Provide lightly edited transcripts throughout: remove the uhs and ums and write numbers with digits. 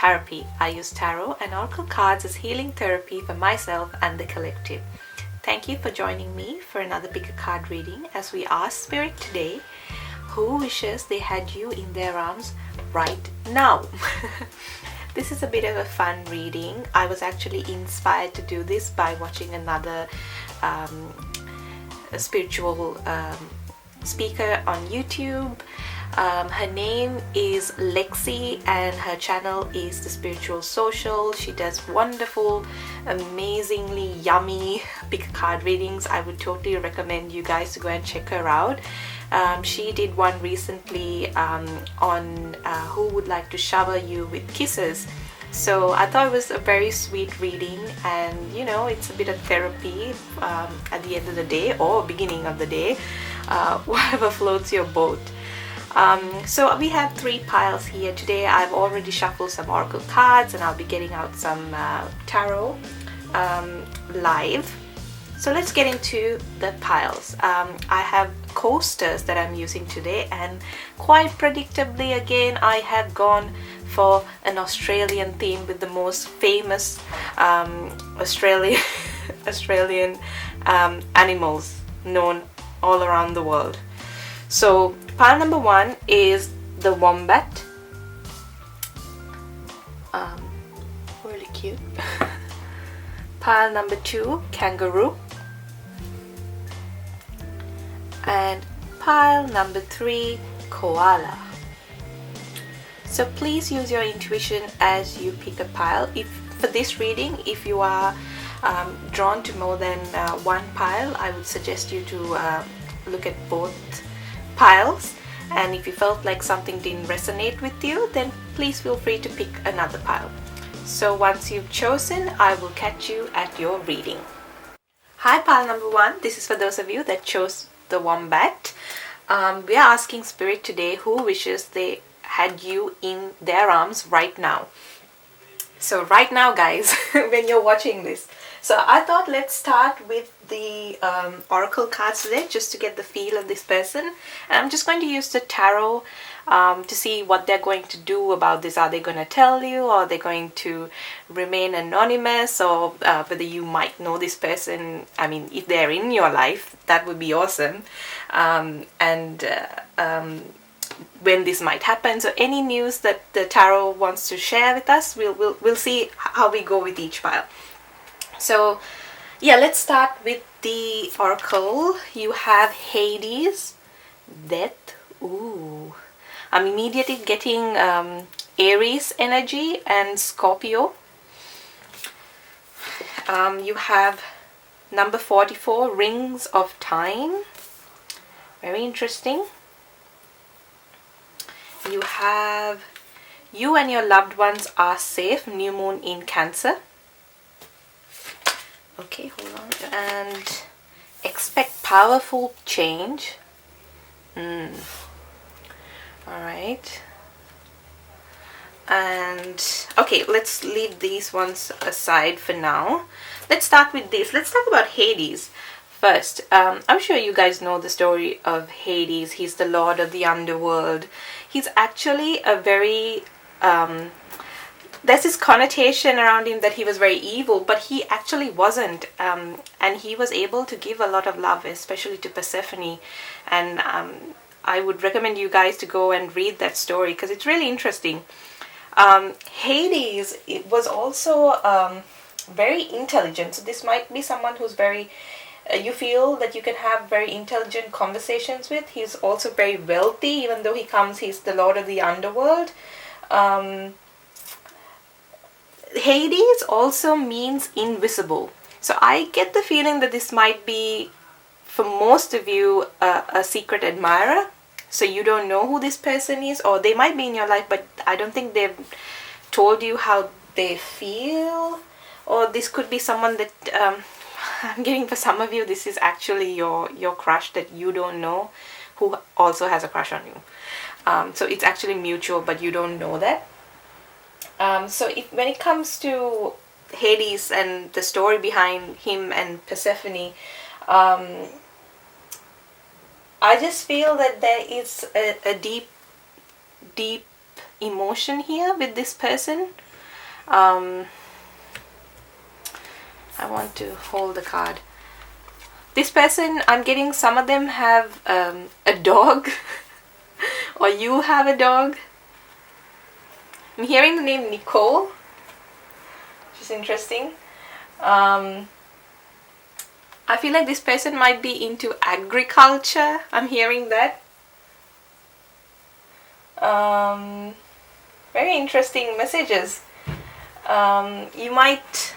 Taropy. I use tarot and oracle cards as healing therapy for myself and the collective. Thank you for joining me for another pick a card reading as we ask Spirit today, who wishes they had you in their arms right now? This is a bit of a fun reading. I was actually inspired to do this by watching another spiritual speaker on YouTube. Her name is Lexi and her channel is The Spiritual Social. She does wonderful, amazingly yummy pick a card readings. I would totally recommend you guys to go and check her out. She did one recently on who would like to shower you with kisses. So I thought it was a very sweet reading, and you know, it's a bit of therapy at the end of the day or beginning of the day, whatever floats your boat. So we have 3 piles here today. I've already shuffled some oracle cards and I'll be getting out some tarot live. So let's get into the piles. I have coasters that I'm using today, and quite predictably again I have gone for an Australian theme with the most famous Australian animals known all around the world. So pile number 1 is the Wombat. Really cute. Pile number 2, Kangaroo. And pile number 3, Koala. So please use your intuition as you pick a pile. If for this reading, if you are drawn to more than one pile, I would suggest you to look at both piles, and if you felt like something didn't resonate with you, then please feel free to pick another pile. So once you've chosen, I will catch you at your reading. Hi, pile number 1. This is for those of you that chose the Wombat. We are asking Spirit today who wishes they had you in their arms right now. So right now, guys, when you're watching this. So I thought let's start with the oracle cards today, just to get the feel of this person. And I'm just going to use the tarot to see what they're going to do about this. Are they going to tell you, or are they going to remain anonymous, or whether you might know this person. I mean, if they're in your life, that would be awesome. When this might happen. So any news that the tarot wants to share with us, we'll see how we go with each pile. So yeah, let's start with the oracle. You have Hades, Death. Ooh, I'm immediately getting Aries energy and Scorpio. You have number 44, Rings of Time. Very interesting. You have you and your loved ones are safe, new moon in Cancer. Okay, hold on. And expect powerful change. Alright. And okay, let's leave these ones aside for now. Let's start with this. Let's talk about Hades first. I'm sure you guys know the story of Hades. He's the lord of the underworld. He's actually a very there's this connotation around him that he was very evil, but he actually wasn't, and he was able to give a lot of love, especially to Persephone. And I would recommend you guys to go and read that story because it's really interesting. Hades, it was also very intelligent, so this might be someone who's very you feel that you can have very intelligent conversations with. He's also very wealthy, even though he's the lord of the underworld. Hades also means invisible. So I get the feeling that this might be, for most of you, a secret admirer. So you don't know who this person is, or they might be in your life, but I don't think they've told you how they feel. Or this could be someone that, I'm getting for some of you, this is actually your crush that you don't know, who also has a crush on you. So it's actually mutual, but you don't know that. So when it comes to Hades and the story behind him and Persephone, I just feel that there is a deep emotion here with this person. I want to hold the card. This person, I'm getting some of them have a dog or you have a dog. I'm hearing the name Nicole, which is interesting. I feel like this person might be into agriculture. I'm hearing that. Very interesting messages. You might...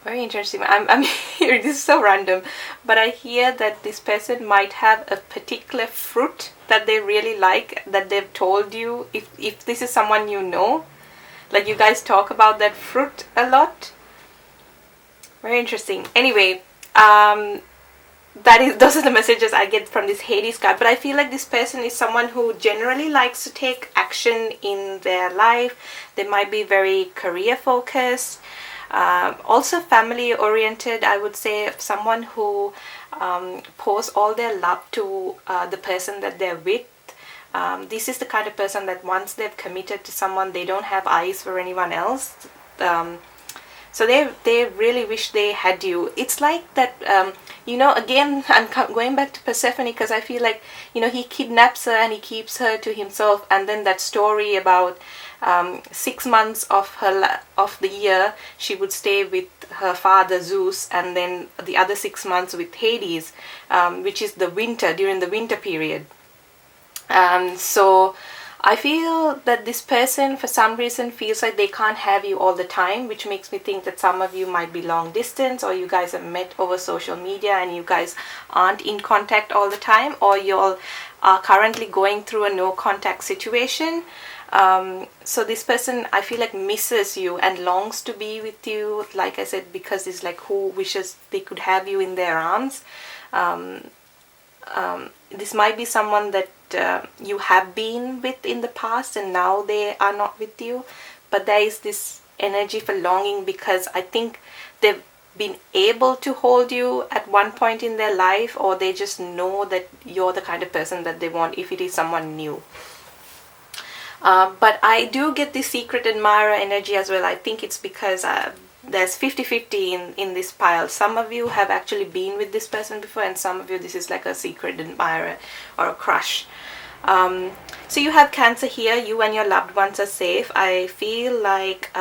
Very interesting. I'm hearing, this is so random, but I hear that this person might have a particular fruit that they really like, that they've told you, if this is someone you know, like you guys talk about that fruit a lot. Very interesting. Anyway, those are the messages I get from this Hades card. But I feel like this person is someone who generally likes to take action in their life. They might be very career focused. Also family oriented, I would say. Someone who pours all their love to the person that they're with. This is the kind of person that once they've committed to someone, they don't have eyes for anyone else. So they really wish they had you. It's like that, again, I'm going back to Persephone, because I feel like, he kidnaps her and he keeps her to himself. And then that story about 6 months of the year, she would stay with her father Zeus, and then the other 6 months with Hades, which is the winter, during the winter period. So I feel that this person, for some reason, feels like they can't have you all the time, which makes me think that some of you might be long distance, or you guys have met over social media and you guys aren't in contact all the time, or you all are currently going through a no contact situation. So this person, I feel like, misses you and longs to be with you, like I said, because it's like who wishes they could have you in their arms. This might be someone that you have been with in the past and now they are not with you, but there is this energy for longing, because I think they've been able to hold you at one point in their life, or they just know that you're the kind of person that they want if it is someone new. But I do get the secret admirer energy as well. I think it's because there's 50-50 in this pile. Some of you have actually been with this person before, and some of you, this is like a secret admirer or a crush. So you have Cancer here. You and your loved ones are safe. I feel like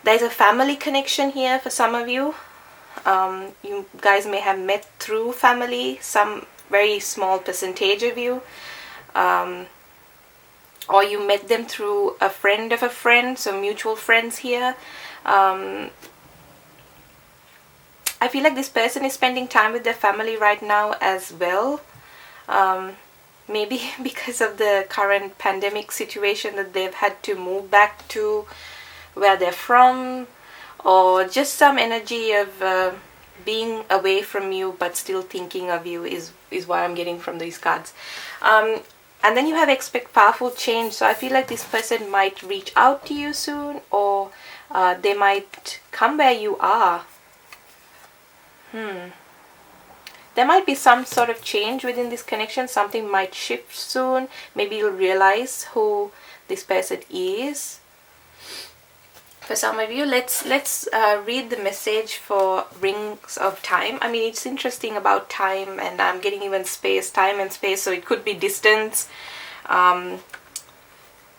there's a family connection here for some of you. You guys may have met through family, some very small percentage of you. Or you met them through a friend of a friend, so mutual friends here. I feel like this person is spending time with their family right now as well. Maybe because of the current pandemic situation, that they've had to move back to where they're from, or just some energy of being away from you but still thinking of you is what I'm getting from these cards. And then you have expect powerful change. So I feel like this person might reach out to you soon, or they might come where you are. There might be some sort of change within this connection. Something might shift soon. Maybe you'll realize who this person is. For some of you, let's read the message for Rings of Time. I mean, it's interesting about time, and I'm getting even space, time and space, so it could be distance.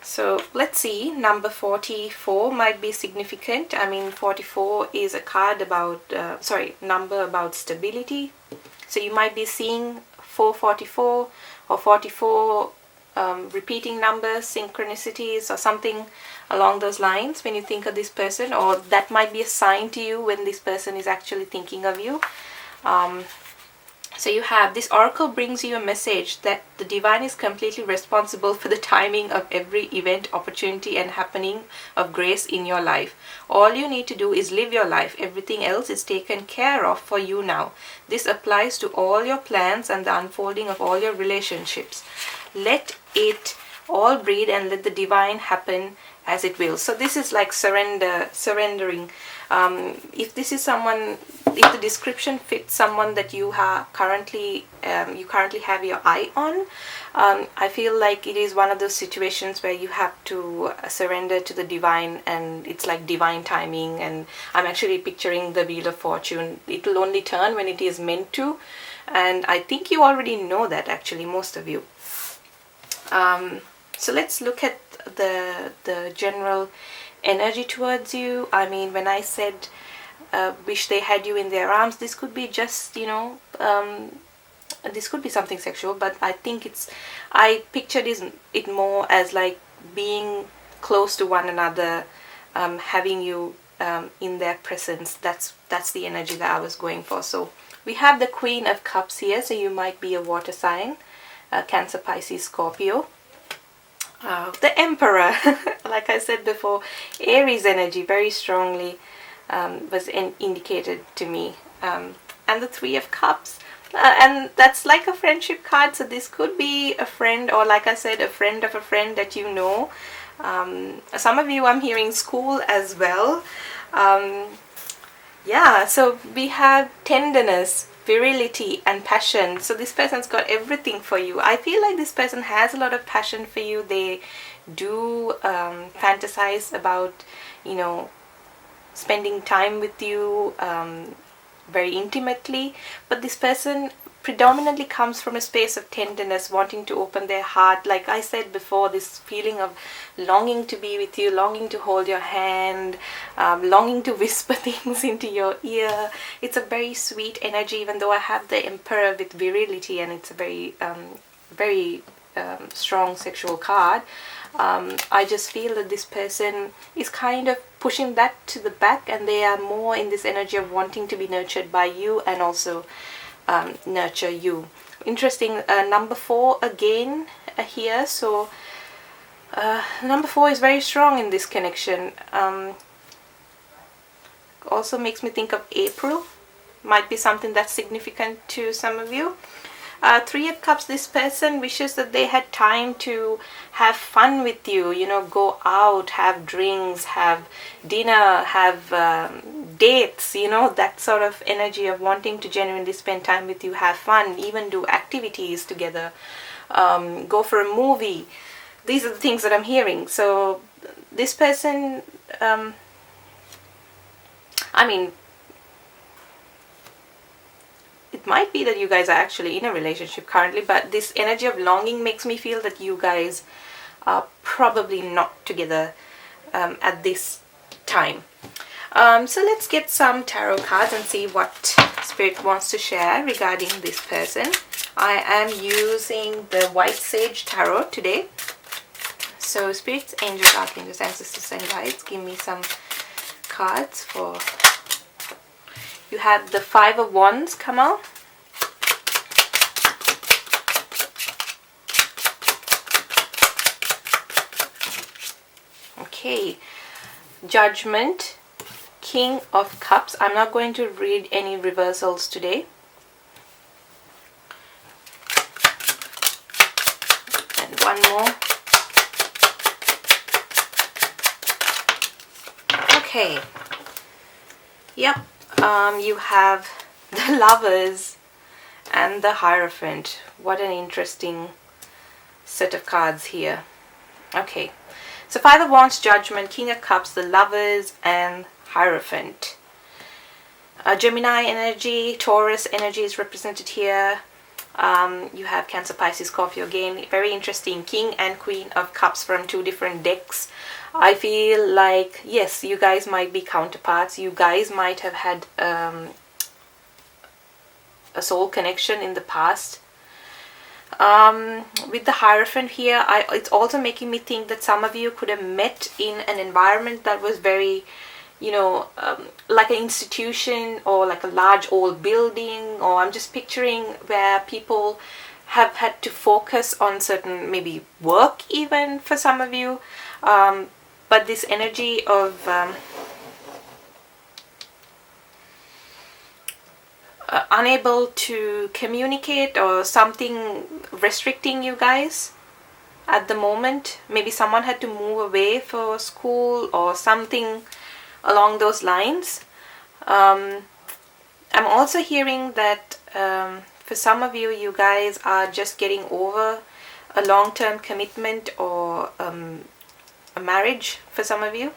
So let's see, number 44 might be significant. I mean, 44 is a card about, number about stability. So you might be seeing 444 or 44 repeating numbers, synchronicities, or something along those lines when you think of this person, or that might be a sign to you when this person is actually thinking of you. So you have this oracle brings you a message that the divine is completely responsible for the timing of every event, opportunity, and happening of grace in your life. All you need to do is live your life. Everything else is taken care of for you now. This applies to all your plans and the unfolding of all your relationships. Let it all breathe and let the divine happen as it will. So this is like surrendering. If this is someone, if the description fits someone that you currently have your eye on, I feel like it is one of those situations where you have to surrender to the divine, and it's like divine timing. And I'm actually picturing the Wheel of Fortune. It will only turn when it is meant to, and I think you already know that, actually, most of you. So let's look at the general energy towards you. I mean, when I said wish they had you in their arms, this could be just, this could be something sexual, but I think I pictured it more as like being close to one another, having you in their presence. That's the energy that I was going for. So we have the Queen of Cups here, so you might be a water sign, Cancer, Pisces, Scorpio. The Emperor, like I said before, Aries energy very strongly was indicated to me, and the Three of Cups, and that's like a friendship card. So this could be a friend, or like I said, a friend of a friend that you know. Some of you, I'm hearing school as well. Yeah, so we have tenderness, virility, and passion. So this person's got everything for you. I feel like this person has a lot of passion for you. They do fantasize about, spending time with you very intimately. But this person predominantly comes from a space of tenderness, wanting to open their heart. Like I said before, this feeling of longing to be with you, longing to hold your hand, longing to whisper things into your ear. It's a very sweet energy, even though I have the Emperor with virility, and it's a very strong sexual card. I just feel that this person is kind of pushing that to the back, and they are more in this energy of wanting to be nurtured by you and also nurture you. Interesting. Number 4 again here. So number 4 is very strong in this connection. Also makes me think of April. Might be something that's significant to some of you. Three of Cups, this person wishes that they had time to have fun with you, go out, have drinks, have dinner, have dates, that sort of energy of wanting to genuinely spend time with you, have fun, even do activities together, go for a movie. These are the things that I'm hearing. So this person, it might be that you guys are actually in a relationship currently, but this energy of longing makes me feel that you guys are probably not together at this time. So let's get some tarot cards and see what Spirit wants to share regarding this person. I am using the White Sage Tarot today. So Spirits, Angels, Archangels, Ancestors and Guides, give me some cards for... You have the Five of Wands come out. Okay, Judgment, King of Cups. I'm not going to read any reversals today. And one more. Okay. Yep. You have the Lovers and the Hierophant. What an interesting set of cards here. Okay, so Five of Wands, Judgment, King of Cups, the Lovers, and Hierophant. Gemini energy, Taurus energy is represented here. You have Cancer, Pisces, Scorpio again. Very interesting. King and Queen of Cups from 2 different decks. I feel like, yes, you guys might be counterparts. You guys might have had a soul connection in the past. With the Hierophant here, it's also making me think that some of you could have met in an environment that was very, like an institution or like a large old building, or I'm just picturing where people have had to focus on certain, maybe work even for some of you. But this energy of unable to communicate or something restricting you guys. at the moment. Maybe someone had to move away for school or something along those lines. I'm also hearing that for some of you, you guys are just getting over a long-term commitment or a marriage for some of you.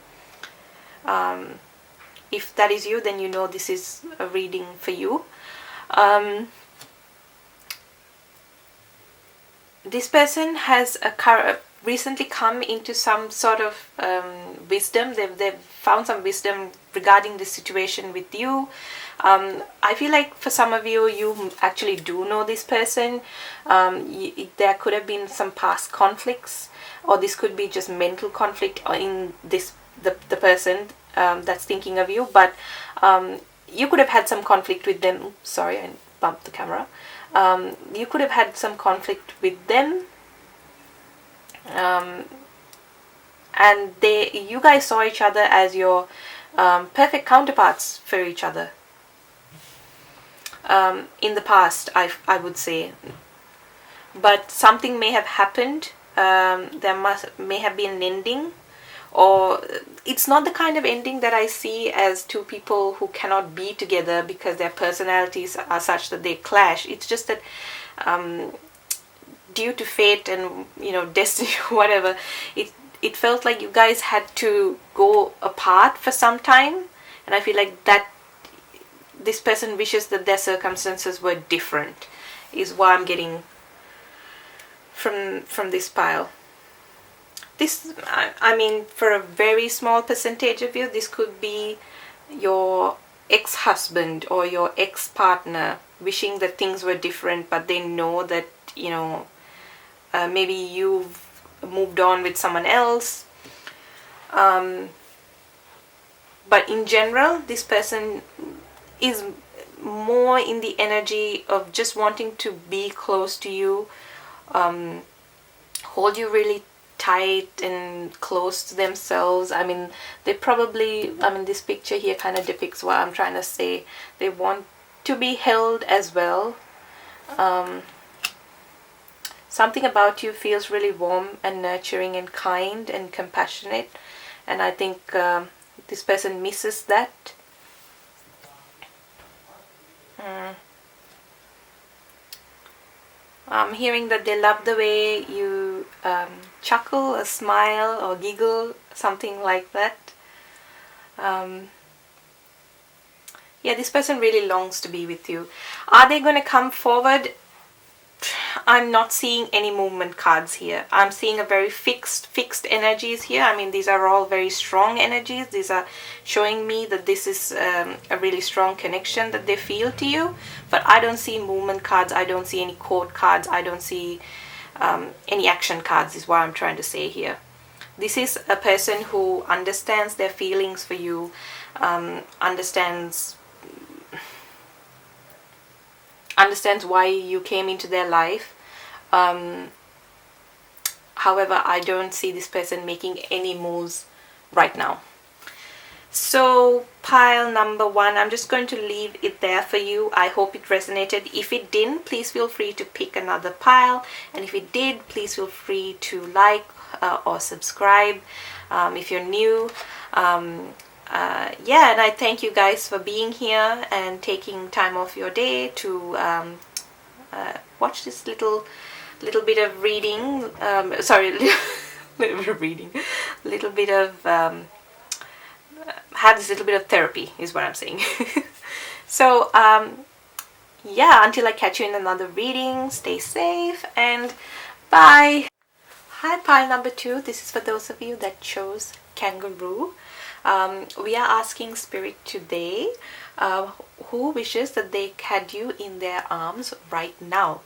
If that is you, then you know this is a reading for you. This person has recently come into some sort of wisdom. They've found some wisdom regarding the situation with you. I feel like for some of you, you actually do know this person. There could have been some past conflicts, or this could be just mental conflict in the person that's thinking of you. But you could have had some conflict with them. Sorry, I bumped the camera. You could have had some conflict with them, and you guys saw each other as your perfect counterparts for each other in the past, I would say. But something may have happened. There may have been an ending, or it's not the kind of ending that I see as two people who cannot be together because their personalities are such that they clash. It's just that due to fate and destiny, whatever, it felt like you guys had to go apart for some time, and I feel like that this person wishes that their circumstances were different, is what I'm getting from this pile. This, I mean, for a very small percentage of you, this could be your ex-husband or your ex-partner wishing that things were different, but they know that, maybe you've moved on with someone else. But in general, this person is more in the energy of just wanting to be close to you, hold you really tight and close to themselves. I mean, this picture here kind of depicts what I'm trying to say. They want to be held as well. Something about you feels really warm and nurturing and kind and compassionate, and I think this person misses that. I'm hearing that they love the way you chuckle or smile or giggle, something like that. Yeah, this person really longs to be with you. Are they going to come forward? I'm not seeing any movement cards here. I'm seeing a very fixed energies here. I mean, these are all very strong energies. These are showing me that this is a really strong connection that they feel to you. But I don't see movement cards. I don't see any court cards. I don't see any action cards, is what I'm trying to say here. This is a person who understands their feelings for you, understands why you came into their life. However, I don't see this person making any moves right now. So pile number 1, I'm just going to leave it there for you. I hope it resonated. If it didn't, please feel free to pick another pile, and if it did, please feel free to like or subscribe if you're new. Yeah, and I thank you guys for being here and taking time off your day to watch this little bit of reading. Have this little bit of therapy, is what I'm saying. So yeah, until I catch you in another reading, stay safe and bye. Hi, pile number 2. This is for those of you that chose Kangaroo. We are asking Spirit today who wishes that they had you in their arms right now.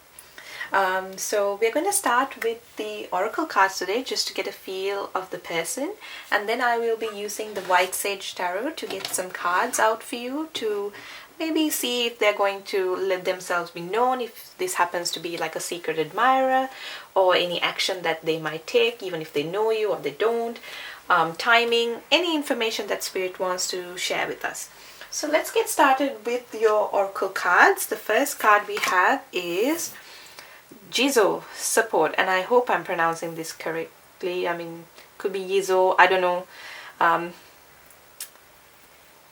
So we're going to start with the oracle cards today, just to get a feel of the person, and then I will be using the White Sage Tarot to get some cards out for you to maybe see if they're going to let themselves be known, if this happens to be like a secret admirer, or any action that they might take, even if they know you or they don't. Timing, any information that Spirit wants to share with us. So let's get started with your oracle cards. The first card we have is Jizo support, and I hope I'm pronouncing this correctly. I mean, could be Yizo, I don't know.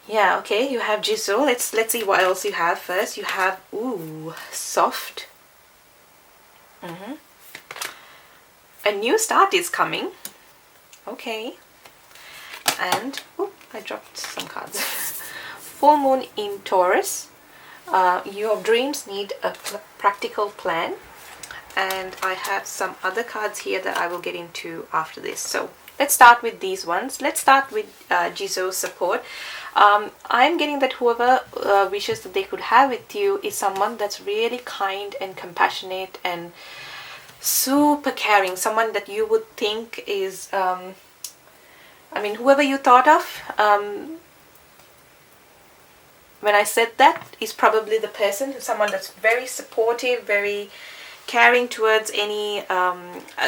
Yeah, okay, you have Jizo. Let's see what else you have first. You have, ooh, soft. A new start is coming. Okay. And, oh, I dropped some cards. Full moon in Taurus. Your dreams need a practical plan. And I have some other cards here that I will get into after this. So let's start with these ones. Let's start with Jizo support. I'm getting that whoever wishes that they could have with you is someone that's really kind and compassionate and super caring. Someone that you would think is, I mean, whoever you thought of, when I said that, is probably the person, someone that's very supportive, very caring towards any,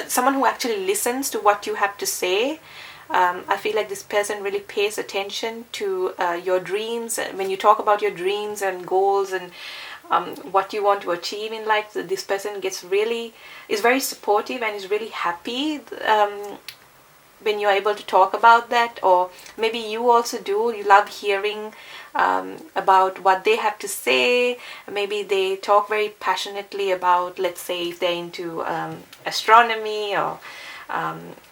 someone who actually listens to what you have to say. I feel like this person really pays attention to your dreams. When you talk about your dreams and goals and what you want to achieve in life, this person is very supportive and is really happy when you're able to talk about that. Or maybe you also do, you love hearing about what they have to say. Maybe they talk very passionately about, let's say, if they're into astronomy or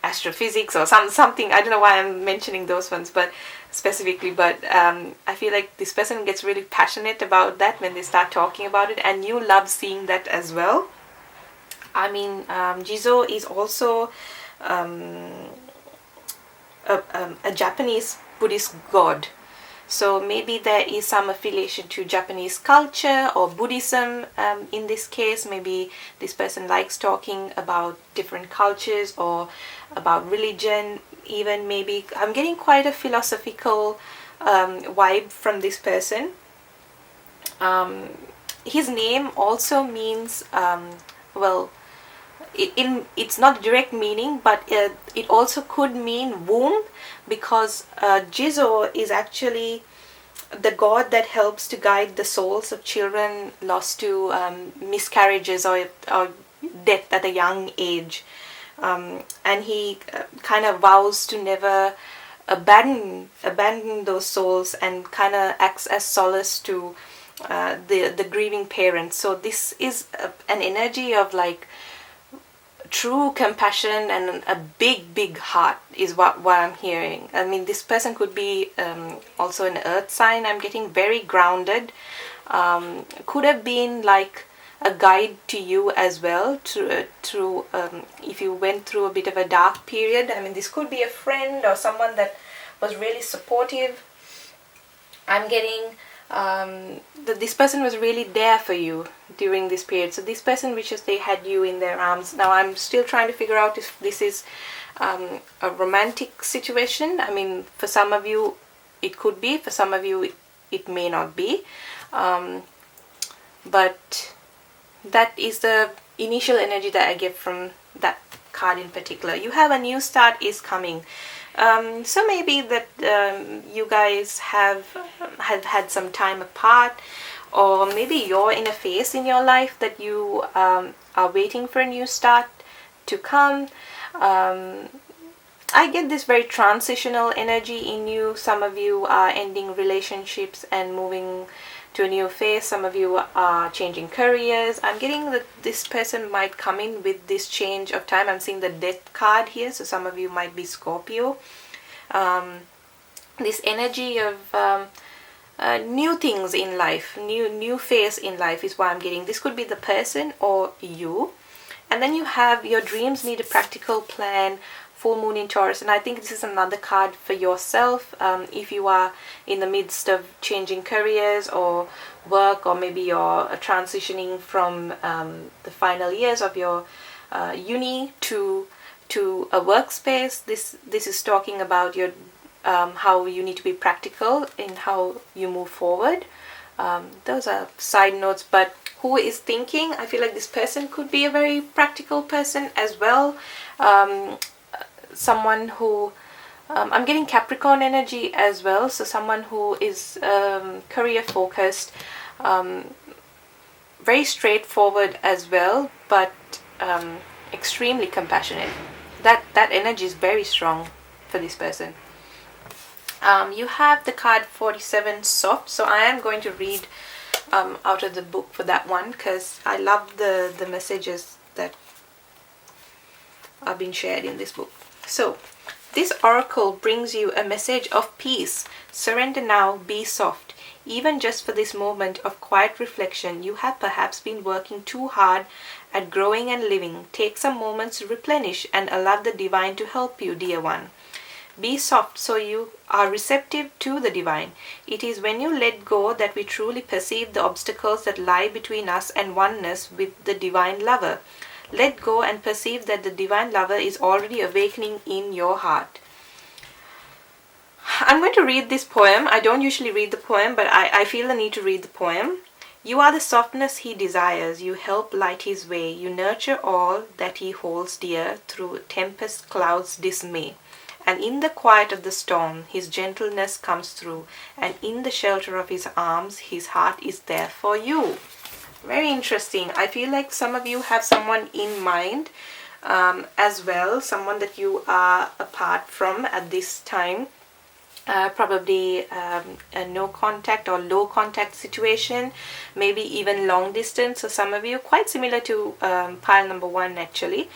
astrophysics or something. I don't know why I'm mentioning those ones, but specifically, but I feel like this person gets really passionate about that when they start talking about it, and you love seeing that as well. I mean, Jizo is also a Japanese Buddhist god. So maybe there is some affiliation to Japanese culture or Buddhism in this case. Maybe this person likes talking about different cultures or about religion. Even maybe I'm getting quite a philosophical vibe from this person. His name also means, well, it's not direct meaning, but it also could mean womb, because Jizo is actually the god that helps to guide the souls of children lost to miscarriages or death at a young age. And he kind of vows to never abandon those souls, and kind of acts as solace to the grieving parents. So this is an energy of like true compassion and a big heart is what I'm hearing. I mean, this person could be also an earth sign. I'm getting very grounded. Could have been like a guide to you as well through if you went through a bit of a dark period. I mean, this could be a friend or someone that was really supportive. I'm getting that this person was really there for you during this period. So this person wishes they had you in their arms. Now I'm still trying to figure out if this is a romantic situation. I mean, for some of you it could be, for some of you it may not be, but that is the initial energy that I get from that card in particular. You have a new start is coming. So maybe that you guys have had some time apart, or maybe you're in a phase in your life that you are waiting for a new start to come. I get this very transitional energy in you. Some of you are ending relationships and moving to a new phase. Some of you are changing careers. I'm getting that this person might come in with this change of time. I'm seeing the death card here, so some of you might be Scorpio. This energy of new things in life, new phase in life is what I'm getting. This could be the person or you. And then you have your dreams need a practical plan, full moon in Taurus, and I think this is another card for yourself. If you are in the midst of changing careers or work, or maybe you're transitioning from the final years of your uni to a workspace, this is talking about your how you need to be practical in how you move forward. Those are side notes, but who is thinking? I feel like this person could be a very practical person as well. Someone who I'm getting Capricorn energy as well, so someone who is career focused, very straightforward as well, but extremely compassionate. That energy is very strong for this person. You have the card 47, soft. So I am going to read out of the book for that one, because I love the messages that are being shared in this book. So this oracle brings you a message of peace. Surrender now, be soft. Even just for this moment of quiet reflection, you have perhaps been working too hard at growing and living. Take some moments to replenish and allow the divine to help you, dear one. Be soft so you are receptive to the divine. It is when you let go that we truly perceive the obstacles that lie between us and oneness with the divine lover. Let go and perceive that the divine lover is already awakening in your heart. I'm going to read this poem. I don't usually read the poem, but I feel the need to read the poem. You are the softness he desires. You help light his way. You nurture all that he holds dear through tempest clouds dismay. And in the quiet of the storm, his gentleness comes through. And in the shelter of his arms, his heart is there for you. Very interesting. I feel like some of you have someone in mind as well. Someone that you are apart from at this time. Probably a no contact or low contact situation, maybe even long distance. So some of you, quite similar to pile number 1 actually.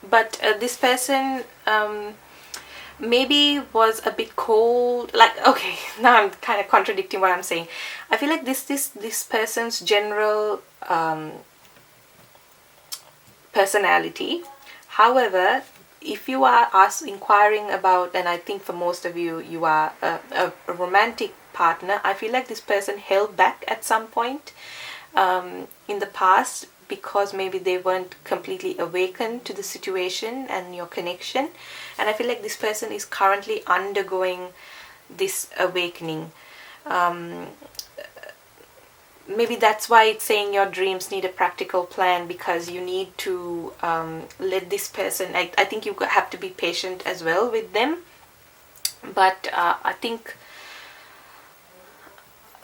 But this person maybe was a bit cold. Like, okay, now I'm kind of contradicting what I'm saying. I feel like this person's general personality. However, if you are inquiring about, and I think for most of you, you are a romantic partner, I feel like this person held back at some point in the past, because maybe they weren't completely awakened to the situation and your connection. And I feel like this person is currently undergoing this awakening. Maybe that's why it's saying your dreams need a practical plan, because you need to let this person, I think you have to be patient as well with them. But I think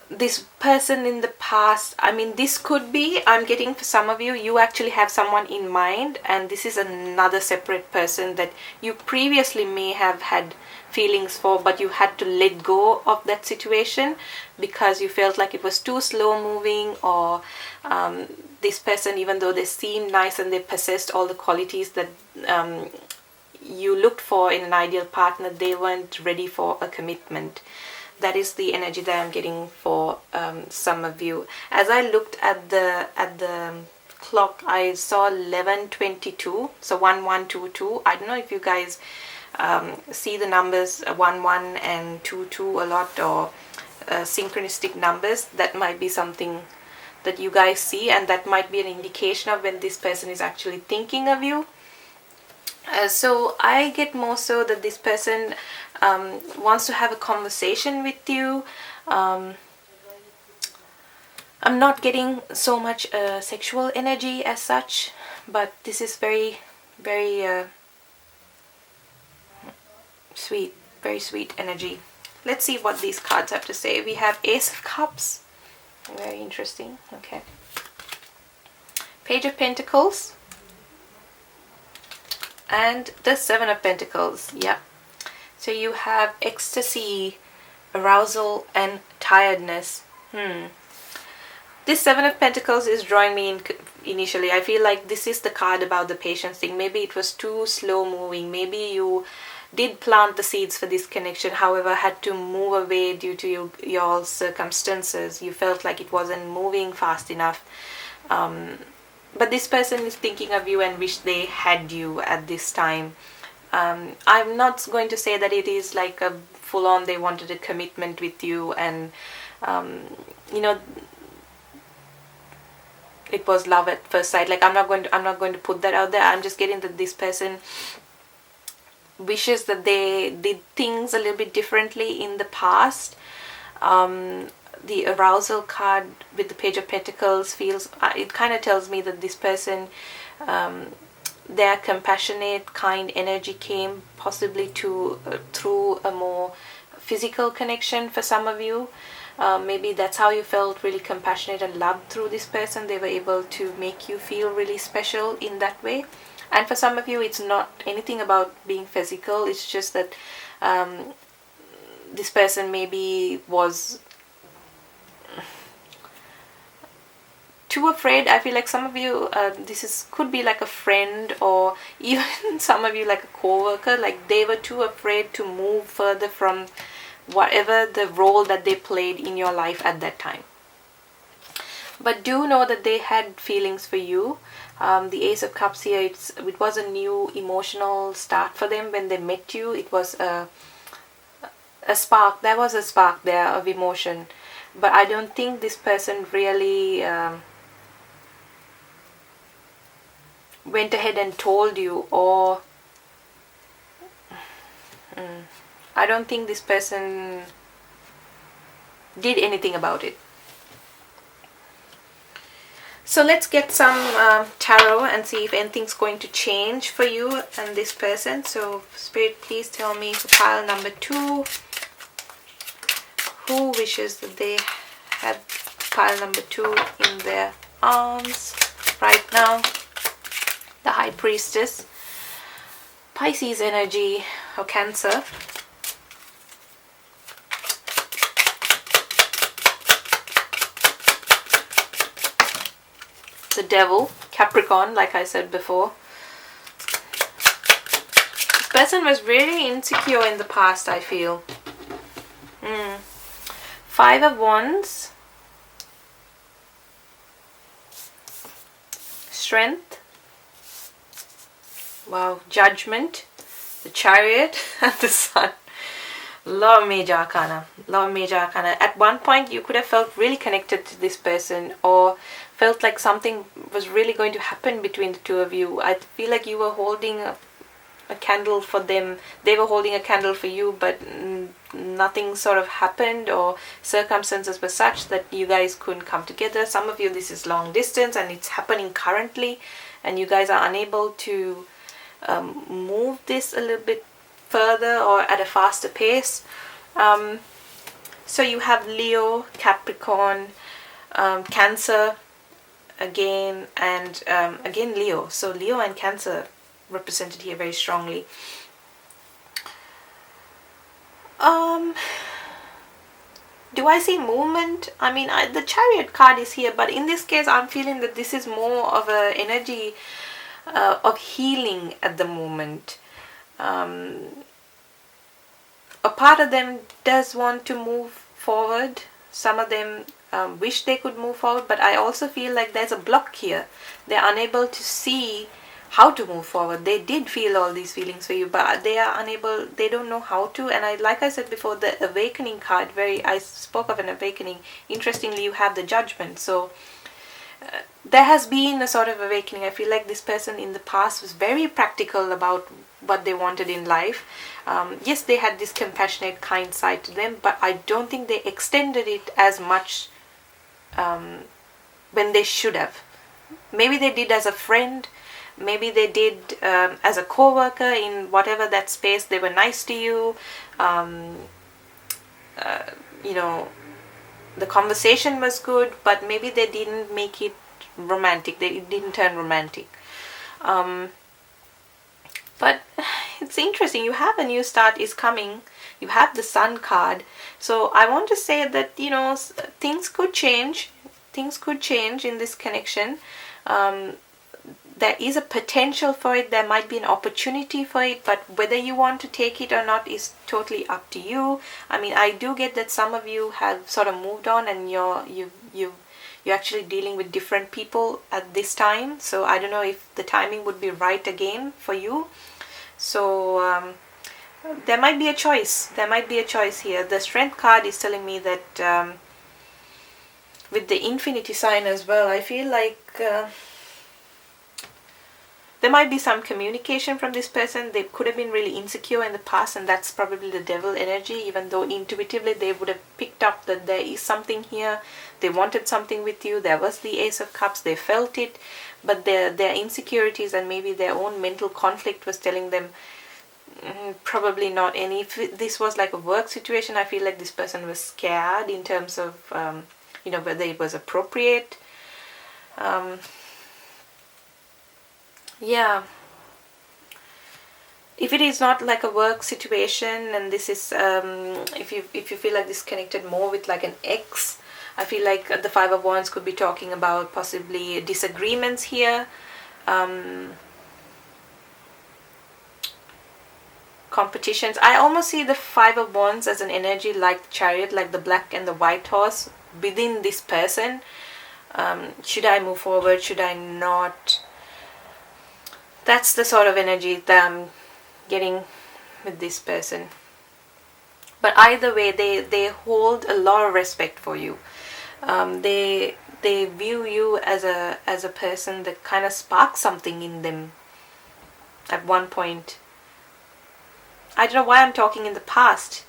this person in the past, I mean, this could be, I'm getting for some of you, you actually have someone in mind, and this is another separate person that you previously may have had feelings for, but you had to let go of that situation because you felt like it was too slow moving, or this person, even though they seemed nice and they possessed all the qualities that you looked for in an ideal partner, they weren't ready for a commitment. That is the energy that I'm getting for some of you. As I looked at the clock, I saw 11:22, so 1122. I don't know if you guys see the numbers 11 and 22 a lot, or synchronistic numbers. That might be something that you guys see, and that might be an indication of when this person is actually thinking of you. So I get more so that this person wants to have a conversation with you. I'm not getting so much sexual energy as such, but this is very, very sweet, very sweet energy. Let's see what these cards have to say. We have Ace of Cups. Very interesting. Okay. Page of Pentacles. And the Seven of Pentacles. Yeah. So you have ecstasy, arousal, and tiredness. This Seven of Pentacles is drawing me in initially. I feel like this is the card about the patience thing. Maybe it was too slow moving. Maybe you did plant the seeds for this connection, however had to move away due to your circumstances. You felt like it wasn't moving fast enough. But this person is thinking of you and wish they had you at this time. I'm not going to say that it is like a full-on they wanted a commitment with you, and you know, it was love at first sight. Like I'm not going to put that out there. I'm just getting that this person wishes that they did things a little bit differently in the past. The arousal card with the Page of Pentacles feels, it kind of tells me that this person, their compassionate, kind energy came possibly through a more physical connection for some of you. Maybe that's how you felt really compassionate and loved through this person. They were able to make you feel really special in that way. And for some of you, it's not anything about being physical. It's just that this person maybe was too afraid. I feel like some of you, could be like a friend, or even some of you like a co-worker, like they were too afraid to move further from whatever the role that they played in your life at that time. But do know that they had feelings for you. The Ace of Cups here, it was a new emotional start for them when they met you. It was a spark. There was a spark there of emotion. But I don't think this person really went ahead and told you, or I don't think this person did anything about it. So let's get some tarot and see if anything's going to change for you and this person. So Spirit, please tell me for pile number 2, who wishes that they had pile number 2 in their arms right now. The High Priestess, Pisces energy, or Cancer. The Devil, Capricorn, like I said before. This person was really insecure in the past, I feel. 5 of Wands. Strength. Wow, Judgment. The Chariot and the Sun. Lot of major arcana. At one point you could have felt really connected to this person, or felt like something was really going to happen between the two of you. I feel like you were holding a candle for them. They were holding a candle for you, but nothing sort of happened, or circumstances were such that you guys couldn't come together. Some of you, this is long distance and it's happening currently, and you guys are unable to move this a little bit further or at a faster pace. So you have Leo, Capricorn, Cancer again, and again Leo. So Leo and Cancer represented here very strongly. Do I see movement? I mean, the Chariot card is here, but in this case I'm feeling that this is more of an energy of healing at the moment. A part of them does want to move forward. Some of them wish they could move forward, but I also feel like there's a block here. They're unable to see how to move forward. They did feel all these feelings for you, but they are unable, they don't know how to. And like I said before, the Awakening card, I spoke of an awakening. Interestingly, you have the Judgment. So there has been a sort of awakening. I feel like this person in the past was very practical about what they wanted in life. Yes, they had this compassionate, kind side to them, but I don't think they extended it as much when they should have. Maybe they did as a friend, maybe they did as a co-worker in whatever that space. They were nice to you, you know, the conversation was good, but maybe they didn't make it romantic. It didn't turn romantic. But it's interesting. You have a new start is coming. You have the Sun card. So I want to say that, you know, things could change. Things could change in this connection. There is a potential for it. There might be an opportunity for it, but whether you want to take it or not is totally up to you. I mean, I do get that some of you have sort of moved on, and you're actually dealing with different people at this time. So I don't know if the timing would be right again for you. So there might be a choice. There might be a choice here. The Strength card is telling me that with the Infinity sign as well, I feel like there might be some communication from this person. They could have been really insecure in the past, and that's probably the Devil energy, even though intuitively they would have picked up that there is something here. They wanted something with you. There was the Ace of Cups. They felt it, but their insecurities and maybe their own mental conflict was telling them, Probably not any. If this was like a work situation, I feel like this person was scared in terms of, whether it was appropriate. Yeah. If it is not like a work situation, and this is, if you feel like this connected more with like an ex, I feel like the Five of Wands could be talking about possibly disagreements here. Competitions. I almost see the Five of Wands as an energy like the Chariot, like the black and the white horse within this person. Should I move forward? Should I not? That's the sort of energy that I'm getting with this person. But either way, they hold a lot of respect for you. They view you as a person that kind of sparks something in them at one point. I don't know why I'm talking in the past,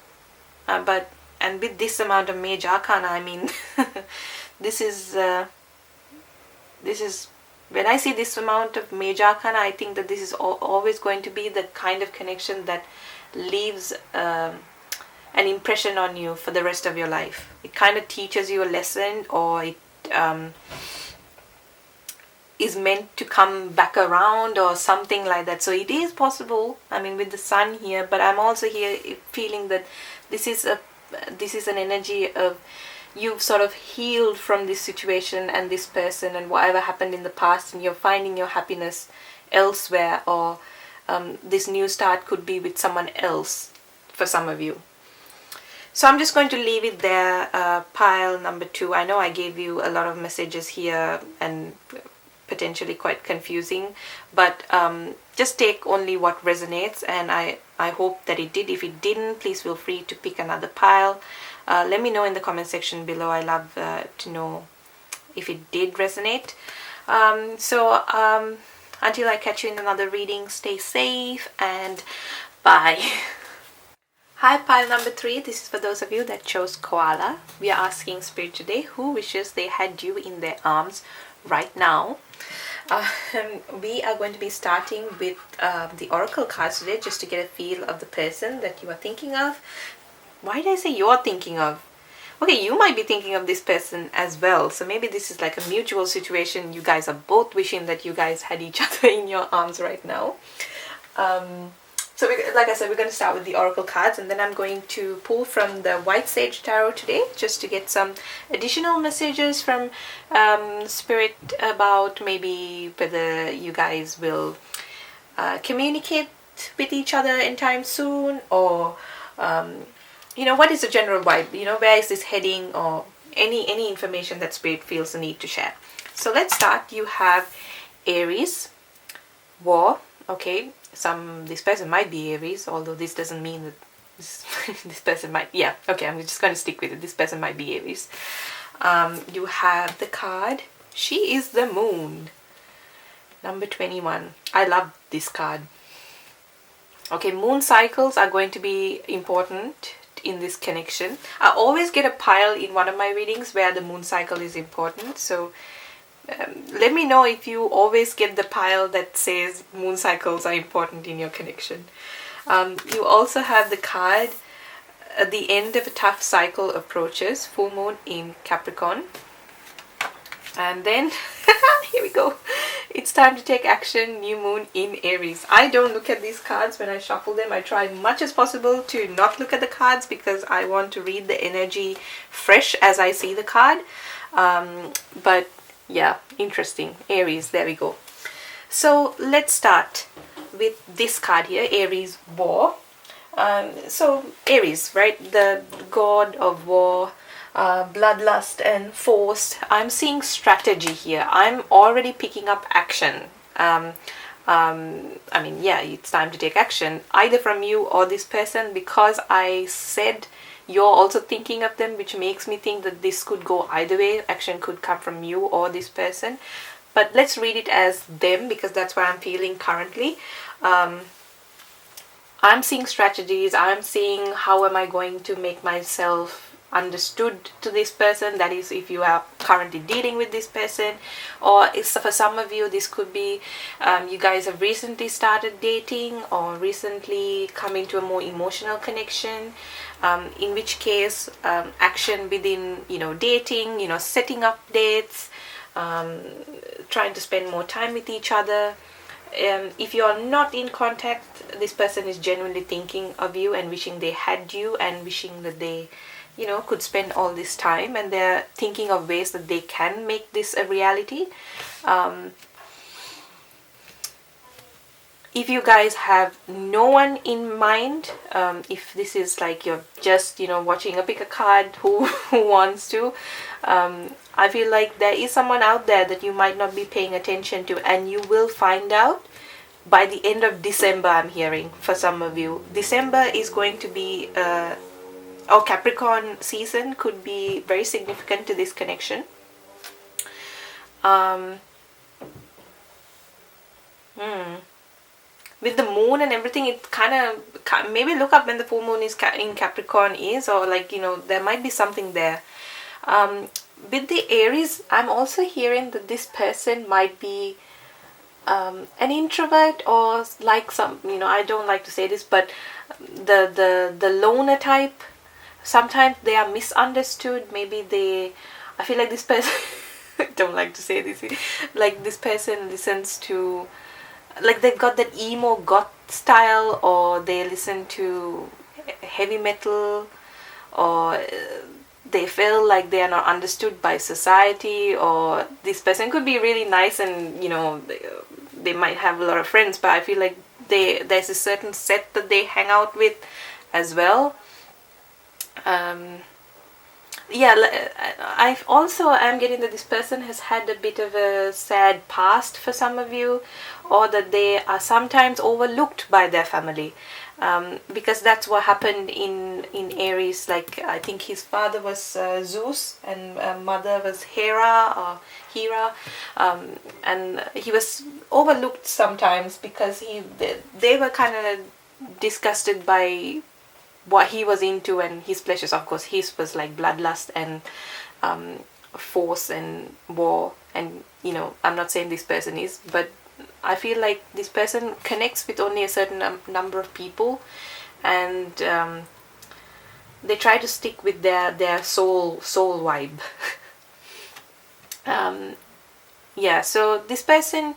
but with this amount of Major Arcana, I mean, this is when I see this amount of Major Arcana, I think that this is always going to be the kind of connection that leaves an impression on you for the rest of your life. It kind of teaches you a lesson, or it is meant to come back around or something like that. So it is possible, I mean, with the Sun here, but I'm also here feeling that this is an energy of you've sort of healed from this situation and this person and whatever happened in the past, and you're finding your happiness elsewhere, or this new start could be with someone else for some of you. So I'm just going to leave it there, pile number 2. I know I gave you a lot of messages here and potentially quite confusing, but just take only what resonates, and I hope that it did. If it didn't, please feel free to pick another pile. Let me know in the comment section below. I love to know if it did resonate. Until I catch you in another reading, stay safe and bye. Hi, pile number 3. This is for those of you that chose Koala. We are asking Spirit today, who wishes they had you in their arms right now? We are going to be starting with the Oracle cards today, just to get a feel of the person that you are thinking of. Why did I say you're thinking of? Okay, you might be thinking of this person as well. So maybe this is like a mutual situation. You guys are both wishing that you guys had each other in your arms right now. Like I said, we're going to start with the Oracle cards, and then I'm going to pull from the White Sage Tarot today, just to get some additional messages from Spirit about maybe whether you guys will communicate with each other in time soon, or what is the general vibe, where is this heading, or any information that Spirit feels the need to share. So let's start. You have Aries, War. Okay, this person might be Aries, although this doesn't mean that this person might, yeah, okay, I'm just going to stick with it. This person might be Aries. You have the card, she is the Moon, number 21. I love this card. Okay, moon cycles are going to be important in this connection. I always get a pile in one of my readings where the moon cycle is important, so let me know if you always get the pile that says moon cycles are important in your connection. You also have the card, the end of a tough cycle approaches, full moon in Capricorn. And then, here we go. It's time to take action, new moon in Aries. I don't look at these cards when I shuffle them. I try much as possible to not look at the cards, because I want to read the energy fresh as I see the card. But yeah, interesting. Aries, there we go. So let's start with this card here, Aries, War. So Aries, right, the god of war, bloodlust and force. I'm seeing strategy here. I'm already picking up action. I mean, yeah, it's time to take action, either from you or this person, because I said you're also thinking of them, which makes me think that this could go either way. Action could come from you or this person, but let's read it as them, because that's what I'm feeling currently. I'm seeing strategies. I'm seeing how am I going to make myself understood to this person. That is, if you are currently dealing with this person, or for some of you, this could be you guys have recently started dating or recently come into a more emotional connection, in which case action within, dating, setting up dates, trying to spend more time with each other. If you're not in contact, this person is genuinely thinking of you and wishing they had you, and wishing that they could spend all this time, and they're thinking of ways that they can make this a reality. If you guys have no one in mind, if this is like you're just watching a pick a card who wants to, I feel like there is someone out there that you might not be paying attention to, and you will find out by the end of December. I'm hearing for some of you, December is going to be or Capricorn season could be very significant to this connection. With the moon and everything, it kind of, maybe look up when the full moon is in Capricorn is, or like there might be something there. With the Aries, I'm also hearing that this person might be an introvert, or like some, I don't like to say this, but the loner type. Sometimes they are misunderstood. Maybe I feel like this person, I don't like to say this, like this person listens to, like they've got that emo goth style, or they listen to heavy metal, or they feel like they are not understood by society, or this person could be really nice and they might have a lot of friends, but I feel like there's a certain set that they hang out with as well. I also am getting that this person has had a bit of a sad past for some of you, or that they are sometimes overlooked by their family, because that's what happened in Aries. Like, I think his father was Zeus, and mother was Hera, and he was overlooked sometimes because they were kind of disgusted by what he was into and his pleasures. Of course, his was like bloodlust and force and war, and I'm not saying this person is, but I feel like this person connects with only a certain number of people, and they try to stick with their soul vibe. So this person,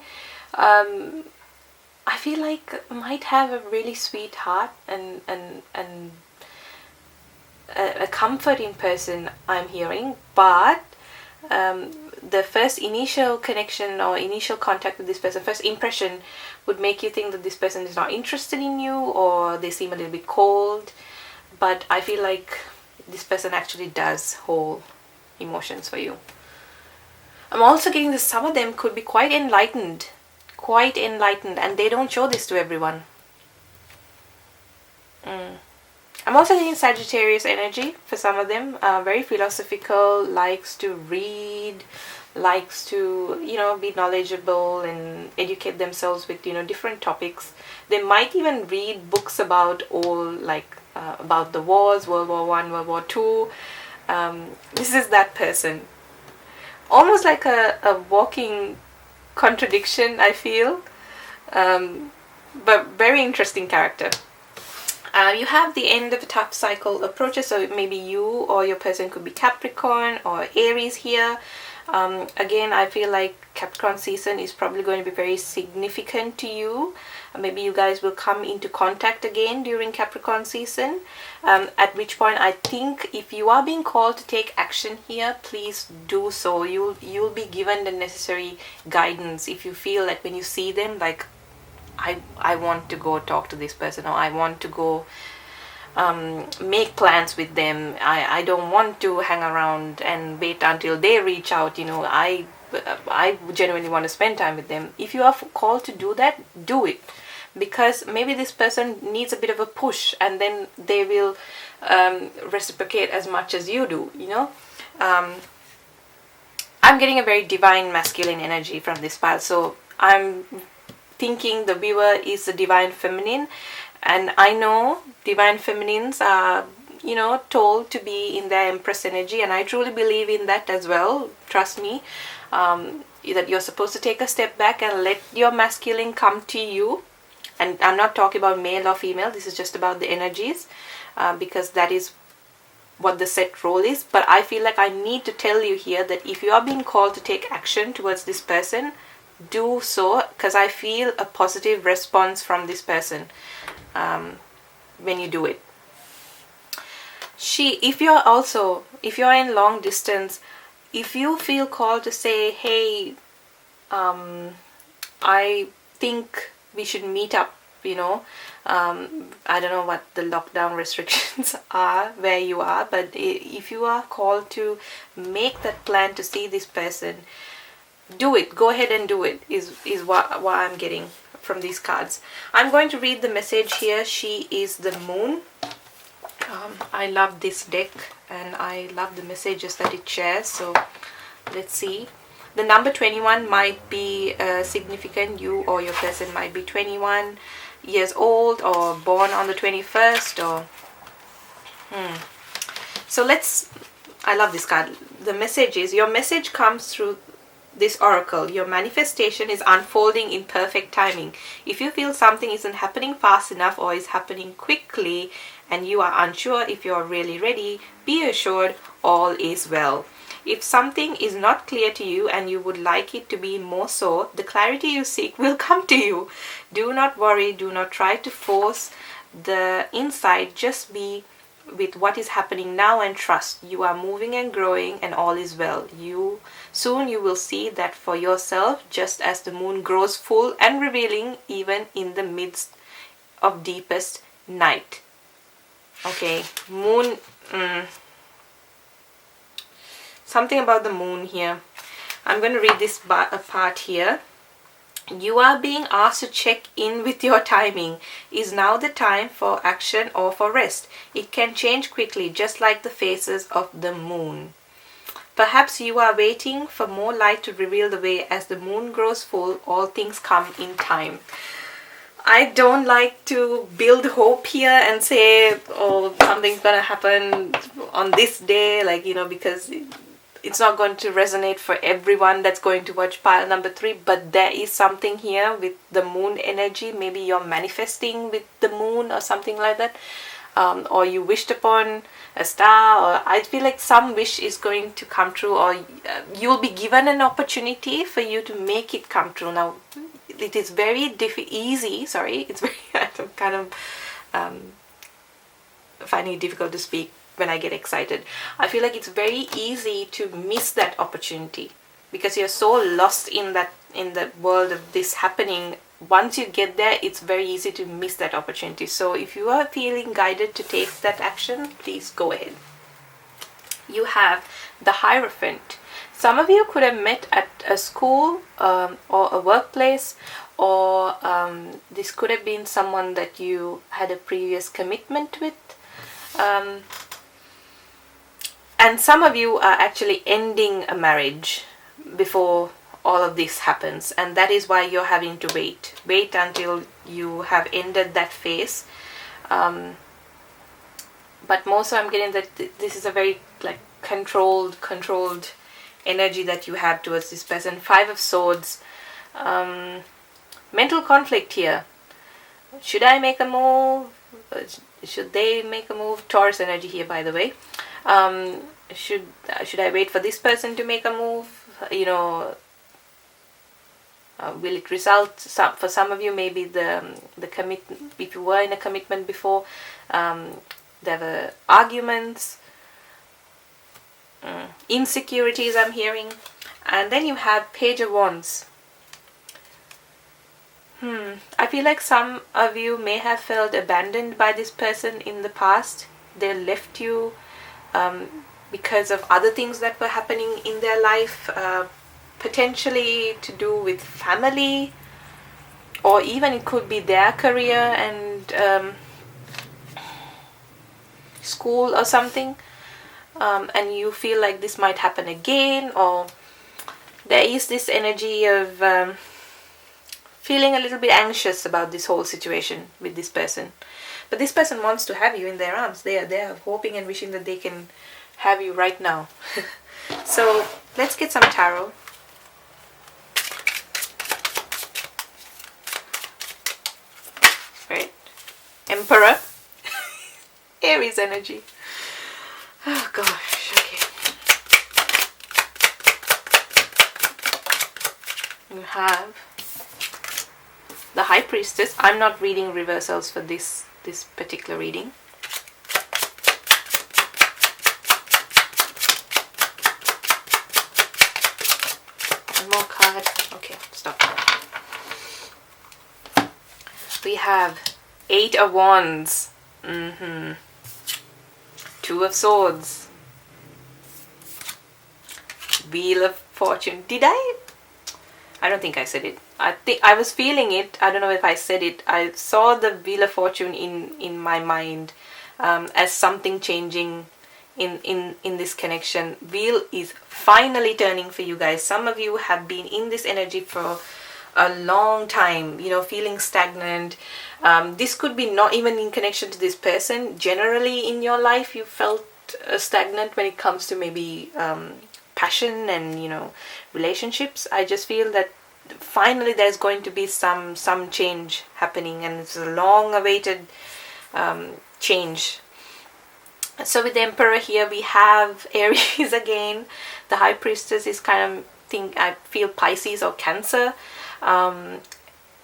I feel like might have a really sweet heart and a comforting person, I'm hearing, but the first initial connection or initial contact with this person, first impression, would make you think that this person is not interested in you, or they seem a little bit cold. But I feel like this person actually does hold emotions for you. I'm also getting that some of them could be quite enlightened, and they don't show this to everyone. I'm also getting Sagittarius energy for some of them. Very philosophical, likes to read, likes to be knowledgeable and educate themselves with different topics. They might even read books about about the wars, World War I, World War II. This is that person, almost like a walking contradiction, I feel, but very interesting character. You have the end of a tough cycle approaches, so maybe you or your person could be Capricorn or Aries here. Again, I feel like Capricorn season is probably going to be very significant to you. Maybe you guys will come into contact again during Capricorn season, at which point I think if you are being called to take action here, please do so. You'll be given the necessary guidance if you feel that when you see them, like, I want to go talk to this person, or I want to go make plans with them. I don't want to hang around and wait until they reach out. I genuinely want to spend time with them. If you are called to do that, do it, because maybe this person needs a bit of a push, and then they will reciprocate as much as you do. I'm getting a very divine masculine energy from this pile, so I'm thinking the viewer is the divine feminine, and I know divine feminines are told to be in their Empress energy, and I truly believe in that as well. Trust me, that you're supposed to take a step back and let your masculine come to you. And I'm not talking about male or female. This is just about the energies, because that is what the set role is. But I feel like I need to tell you here that if you are being called to take action towards this person, do so, because I feel a positive response from this person when you do it. If you're in long distance, if you feel called to say, hey, I think we should meet up, I don't know what the lockdown restrictions are where you are, but if you are called to make that plan to see this person, do it. Go ahead and do it, is what I'm getting from these cards. I'm going to read the message here. She is the moon. I love this deck, and I love the messages that it shares. So let's see. The number 21 might be significant. You or your person might be 21 years old or born on the 21st, or so I love this card. The message is, your message comes through this oracle. Your manifestation is unfolding in perfect timing. If you feel something isn't happening fast enough or is happening quickly and you are unsure if you're really ready, be assured all is well. If something is not clear to you and you would like it to be more so, the clarity you seek will come to you. Do not worry, do not try to force the insight, just be with what is happening now and trust. You are moving and growing and all is well. Soon you will see that for yourself, just as the moon grows full and revealing even in the midst of deepest night. Okay, moon, something about the moon here. I'm going to read this part here. You are being asked to check in with your timing. Is now the time for action or for rest? It can change quickly, just like the phases of the moon. Perhaps you are waiting for more light to reveal the way. As the moon grows full, all things come in time. I don't like to build hope here and say, oh, something's going to happen on this day, because it's not going to resonate for everyone that's going to watch pile number 3, but there is something here with the moon energy. Maybe you're manifesting with the moon or something like that, or you wished upon a star, or I feel like some wish is going to come true, or you'll be given an opportunity for you to make it come true. Now, it is very easy, it's very, I'm kind of finding it difficult to speak when I get excited. I feel like it's very easy to miss that opportunity because you're so lost in the world of this happening. Once you get there, it's very easy to miss that opportunity. So if you are feeling guided to take that action, please go ahead. You have the Hierophant. Some of you could have met at a school or a workplace, or this could have been someone that you had a previous commitment with. And some of you are actually ending a marriage before all of this happens, and that is why you're having to wait until you have ended that phase. But more so, I'm getting that this is a very controlled energy that you have towards this person. 5 of Swords, mental conflict here. Should I make a move? Should they make a move? Taurus energy here, by the way. Should I wait for this person to make a move? Will it result? For some of you, maybe the commitment. If you were in a commitment before, there were arguments, insecurities. I'm hearing, and then you have Page of Wands. I feel like some of you may have felt abandoned by this person in the past. They left you because of other things that were happening in their life, potentially to do with family, or even it could be their career and school or something, and you feel like this might happen again, or there is this energy of feeling a little bit anxious about this whole situation with this person. But this person wants to have you in their arms. They are hoping and wishing that they can have you right now. So let's get some tarot. Right, Emperor, Aries energy. Oh gosh, okay. You have the High Priestess. I'm not reading reversals for this particular reading. One more card. Okay, stop. We have Eight of Wands. Two of Swords. Wheel of Fortune. Did I don't think I said it. I think I was feeling it. I don't know if I said it. I saw the Wheel of Fortune in my mind as something changing in this connection. Wheel is finally turning for you guys. Some of you have been in this energy for a long time, you know, feeling stagnant. This could be not even in connection to this person. Generally in your life you felt stagnant when it comes to maybe passion and, you know, relationships. I just feel that finally there's going to be some change happening, and it's a long awaited change. So with the Emperor here we have Aries again. The High Priestess is kind of, I feel Pisces or Cancer. And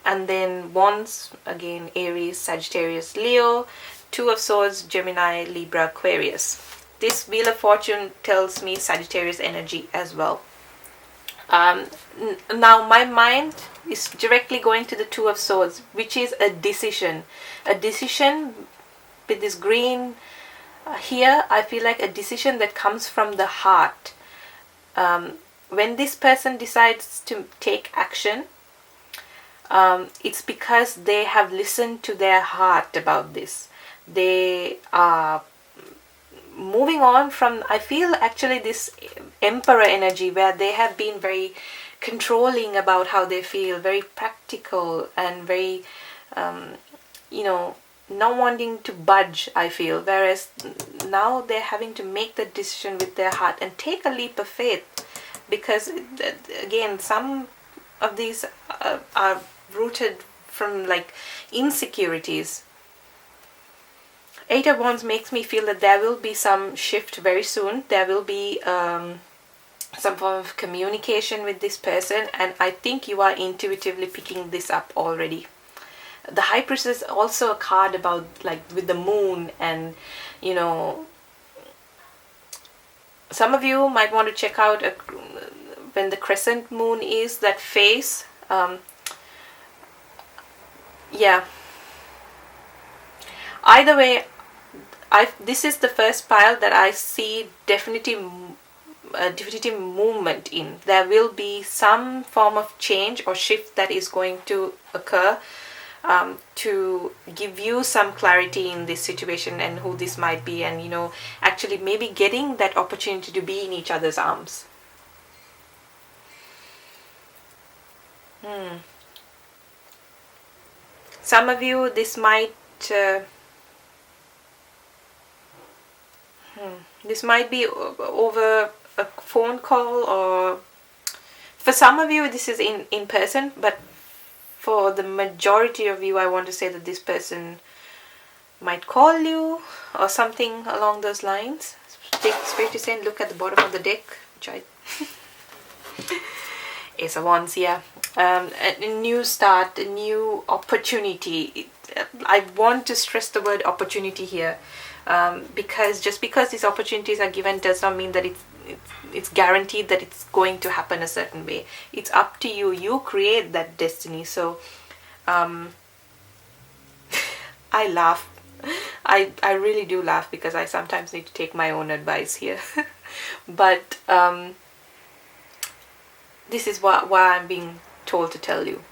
then Wands, again Aries, Sagittarius, Leo. Two of Swords, Gemini, Libra, Aquarius. This Wheel of Fortune tells me Sagittarius energy as well. Now my mind is directly going to the Two of Swords, which is a decision. A decision with this green here, I feel like a decision that comes from the heart. When this person decides to take action, it's because they have listened to their heart about this. They are moving on from, I feel actually, this Emperor energy where they have been very controlling about how they feel, very practical and very, you know, not wanting to budge, I feel. Whereas now they're having to make the decision with their heart and take a leap of faith. Because again, some of these are rooted from like insecurities. Eight of Wands makes me feel that there will be some shift very soon. There will be some form of communication with this person, and I think you are intuitively picking this up already. The High Priestess is also a card about like with the moon, and you know, some of you might want to check out when the crescent moon is, that phase. Yeah, either way, this is the first pile that I see definitive movement in. There will be some form of change or shift that is going to occur to give you some clarity in this situation and who this might be, and you know, actually maybe getting that opportunity to be in each other's arms. Some of you, this might this might be over a phone call, or for some of you this is in person, but for the majority of you I want to say that this person might call you or something along those lines. Take Spirit is saying look at the bottom of the deck, which I Ace of Wands, yeah. A new start, a new opportunity. I want to stress the word opportunity here, because just because these opportunities are given does not mean that it's guaranteed that it's going to happen a certain way. It's up to you. You create that destiny. So I laugh. I really do laugh because I sometimes need to take my own advice here. But this is why I'm being told to tell you.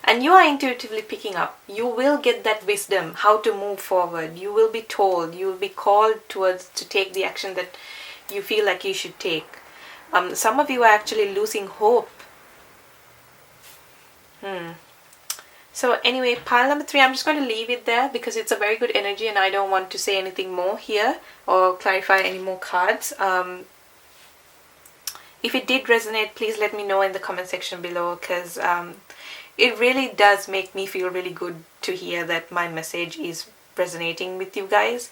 And you are intuitively picking up. You will get that wisdom, how to move forward. You will be told, you will be called towards to take the action that you feel like you should take. Some of you are actually losing hope. So anyway, pile number 3, I'm just going to leave it there because it's a very good energy and I don't want to say anything more here or clarify any more cards. If it did resonate, please let me know in the comment section below, because it really does make me feel really good to hear that my message is resonating with you guys.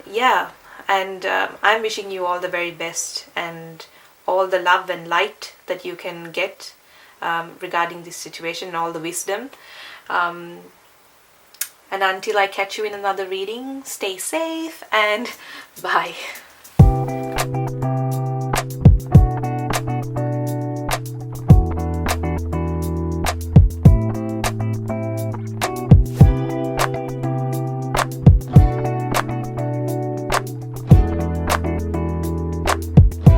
Yeah, and I'm wishing you all the very best and all the love and light that you can get regarding this situation, and all the wisdom. And until I catch you in another reading, stay safe and bye.